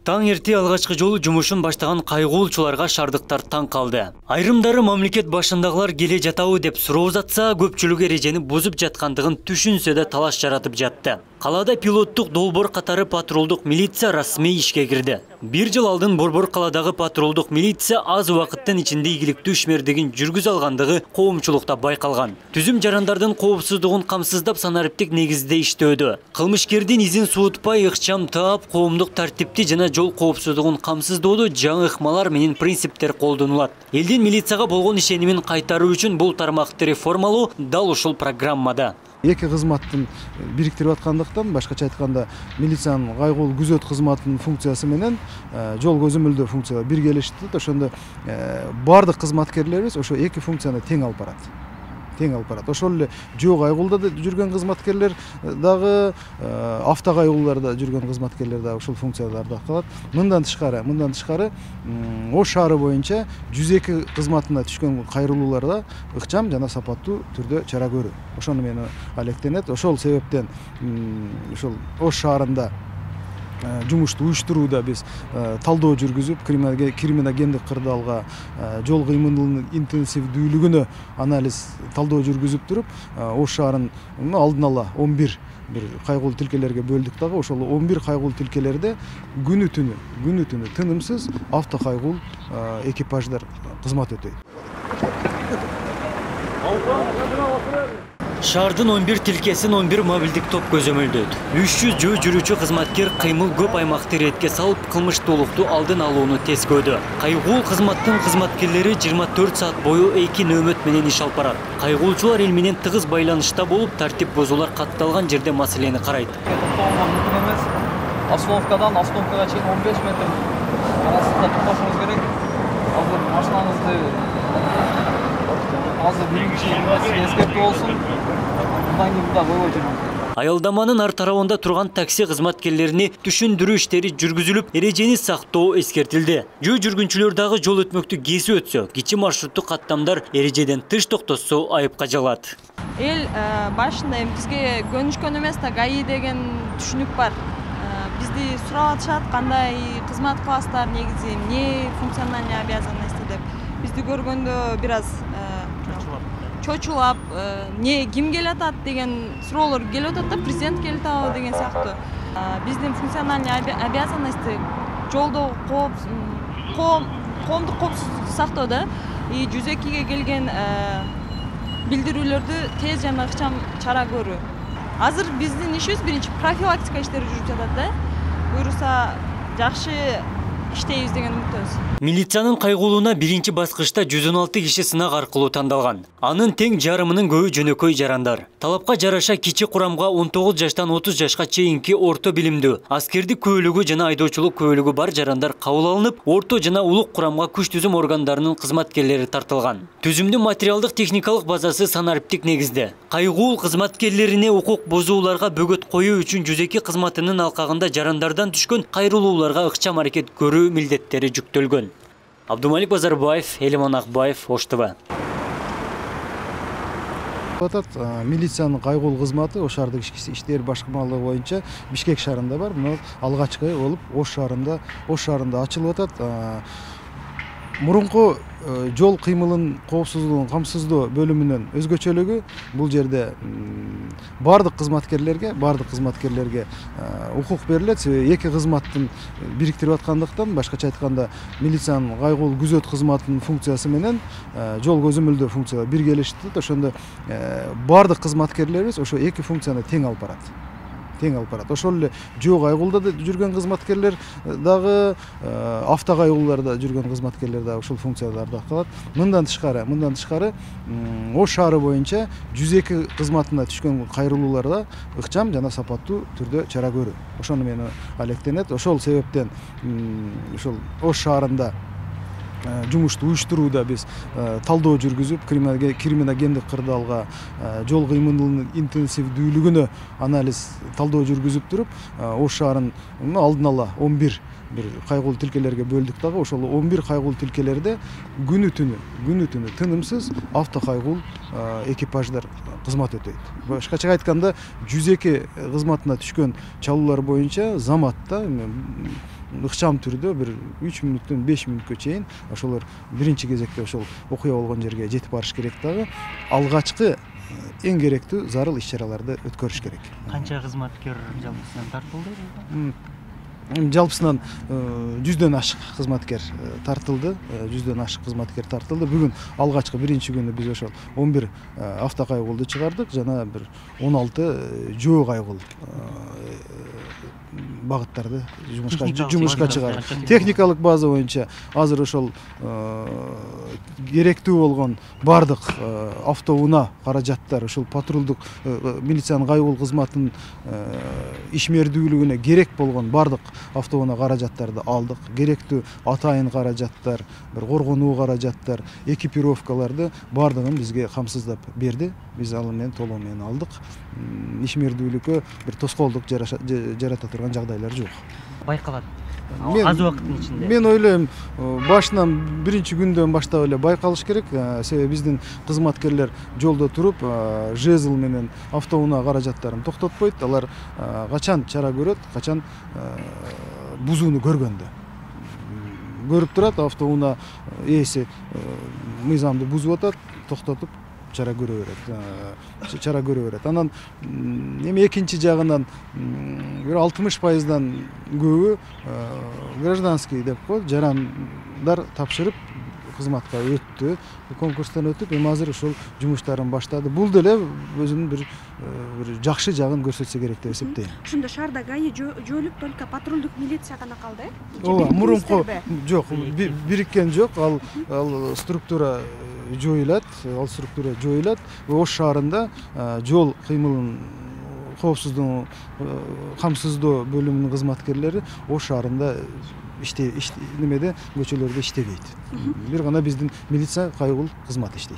Таң эрте алгачкы жолу жумушун баштаган кайгуулчуларга шаардыктар таң калды. Айрымдары мамлекет башындагылар келе жатабы деп суроо затса, көпчүлүк эрежени бузуп жаткандыгын түшүнсө да талаш жаратып жатты. Калада пилоттук долбоор катары патрулдук милиция расмий ишке кирди. Бир жыл алдын Борбор каладагы патрулдук милиция аз убакыттын ичинде ийгиликтүү ишмердигин жүргүзө алгандыгы коомчулукта байкалган. Түзүм жарандардын коопсуздугун камсыздап санариптик негизде иштөөдө. Кылмышкердин изин суутпай ыкчам таап, коомдук тартипти жана жол коопсуздугун камсыздоодо жаңы ыкмалар менен принциптер колдонулат. Элдин милицияга болгон ишенимин кайтаруу үчүн бул тармакты реформалоо дал ушул программада. Эки кызматтын бириктирип аткандыктан, башкача айтканда, милициянын кайгыл күзөт кызматынын функциясы менен жол көзөмөлдөө функциялар биргелешти. Ошондо бардык кызматкерлерибиз ошо эки функцияны тең алып барат. Ошол эле жөө кайгылда да жүргөн кызматкерлер дагы, автокайгылдарда жүргөн кызматкерлер дагы ушул функцияларды аткарат. Мындан тышкары Ош шаары боюнча 102 кызматына түшкөн кайрылууларда ыкчам жана сапаттуу түрдө чара көрүү. Ошону мени алектенет. Ошол себептен ушул Ош шаарында жумушту уюштурууда биз талдоо жүргүзүп, криминогендик кырдаалга, жол кыймылынын интенсивдүүлүгүнө анализ талдоо жүргүзүп туруп, Ош шаарын алдын ала 11 бир кайгылуу тилкелерге бөлдүк дагы. Ошол 11 кайгылуу тилкелерде күнү түнү тынымсыз автокайгыл экипаждар кызмат өтөйт. Шаардын 11 тилкесин 11 мобилдик топ көзөмөлдөйт. 300 жөө жүрүүчү кызматкер кыймыл көп аймакты иретке салып, кылмыштуулукту алдын алууну тескөөдө. Кайгыл кызматтын кызматкерлери 24 саат бою 2 нөөмөт менен иш алып барат. Кайгылчулар эл менен тыгыз байланышта болуп, тартип бузуулар катталган жерде маселени карайт. Остановкадан остановкага чейин 15 метр арасында токтошуңуз керек. Азыр машинаңызды эскертүү болсун. Аялдаманын ар тарабында турган такси кызматкерлерине түшүндүрүү иштери жүргүзүлүп, эрежени сактоо эскертилди. Жөө жүргүнчүлөр дагы жол өтмөктү кесип өтсө, кичи маршруттук каттамдар эрежеден тыш токтосо айыпка жалат. Эл башында бизге көнүшкөн эмес да, ГАИ деген түшүнүк бар. Бизди сурап атышат, кандай кызмат кыласыздар, негизи эмне функциональный обязанности деп. Бизди көргөндө бир аз чочулап, ким келатат деген суроолор келип атат да, президент келип атабы деген сыяктуу. Биздин функциональный обязанности жолдо коомдук коопсуздукту сактоодо, 102ге келген билдирүүлөрдү тез жана ыкчам чара көрүү. Азыр биздин ишибиз биринчи профилактика иштери жүрүп жатат да. Буюрса жакшы иштейбиз деген үмүттөбүз. Милициянын кайгылууна биринчи баскычта 116 киши сынак аркылуу тандалган. Анын тең жарымынын көбү жөнөкөй жарандар. Талапка жараша кичи курамга 19 жаштан 30 жашка чейинки орто билимдүү, аскердик күбөлүгү жана айдоочулук күбөлүгү бар жарандар кабыл алынып, орто жана улук курамга күч түзүм органдарынын кызматкерлери тартылган. Түзүмдүн материалдык техникалык базасы санариптик негизде. Кайгыл кызматкерлерине укук бузууларга бөгөт коюу үчүн 102 кызматынын алкагында жарандардан түшкөн кайрылууларга ыкчам аракет көрүү милдеттери жүктөлгөн. Абдумалик Базарбаев, Элиман Акбаев, Ош ТВ. Милициянын кайгыл кызматы Ош шаардык ички иштер башкармалыгы боюнча Бишкек шаарында бар. Мына алгачкы болуп Ош шаарында ачылып атат. Мурунку жол кыймылын коопсуздугун камсыздоо бөлүмүнүн өзгөчөлүгү бул жерде бардык кызматкерлерге укук берилет. Себеби эки кызматтын бириктирип аткандыктан, башкача айтканда, милициянын кайгыл күзөт кызматынын функциясы менен жол көзөмөлдөө функциялар биргелешти. Ошондо бардык кызматкерлерибиз ошо эки функцияны тең алып барат. Ошол эле жөө кайгылда да жүргөн кызматкерлер дагы, автокайгылдарда жүргөн кызматкерлер дагы ушул функцияларды аткарат. Мындан тышкары Ош шаары боюнча 102 кызматына түшкөн кайрылууларда ыкчам жана сапаттуу түрдө чара көрүү. Ошону мени алектенет. Ошол себептен ушул Ош шаарында жумушту уюштурууда биз талдоо жүргүзүп, криминогендик кырдаалга, жол кыймылынын интенсивдүүлүгүнө анализ талдоо жүргүзүп туруп, Ош шаарын алдын ала 11 бир кайгылуу тилкелерге бөлдүк дагы. Ошол 11 кайгылуу тилкелерде күнү түнү тынымсыз автокайгыл экипаждар кызмат өтөйт. Башкача айтканда, 102 кызматына түшкөн чалуулар боюнча заматта ыкчам түрдө бир 3 мүнөттөн 5 мүнөткө чейин ошолор биринчи кезекте ошол окуя болгон жерге жетип барыш керек дагы. Алгачкы эң керектүү зарыл иш-чараларды өткөрүш керек. Канча кызматкер жалпысынан тартылды? Жалпысынан 100дөн ашык кызматкер тартылды. 100дөн ашык кызматкер тартылды. Бүгүн алгачкы биринчи күнү биз ошол 11 автокайгулду чыгардык, жана бир 16 жөө кайгул багыттарды жумушка чыгардык. Техникалык база боюнча азыр ошол керектүү болгон бардык автоунаа каражаттар, ошол патрулдук милициянын кайгул кызматынын ишмердүүлүгүнө керек болгон бардык автоунаа каражаттарды алдык. Керектүү атайын каражаттар, бир коргонуу каражаттар, экипировкаларды бардыгын бизге камсыздап берди. Биз ал менен толугу менен алдык. Ишмердүүлүккө бир тоскоолдук жарата турган жагдайлар жок. Байкалат. Аз убакыттын ичинде. Мен ойлойм, башынан биринчи күндөн баштап эле байкалыш керек. Себеби биздин кызматкерлер жолдо туруп, жезл менен автоунаа каражаттарын токтотпойт. Алар качан чара көрөт, качан бузууну көргөндө. Көрүп турат, автоунаа ээси мыйзамды бузуп атат, токтотуп чара көрө берет. Анан эми экинчи жагынан бир 60%дан көбү гражданский деп коет, жарандар тапшырып кызматка өттү, конкурстан өтүп, эми азыр ошол жумуштарын баштады. Бул деле өзүнүн бир жакшы жагын көрсөтсө керек деп эсептейм. Ошондо шаарда ГАИ жоюлуп, только патрулдук милиция гана калды, э? Ооба, мурунку жок, бириккен жок, ал структура жоюлат. Ош шаарында жол кыймылын коопсуздугун камсыздоо бөлүмүнүн кызматкерлери Ош шаарында немеде көчөлөрдө иштебейт. Бир гана биздин милиция кайгыл кызматы иштейт.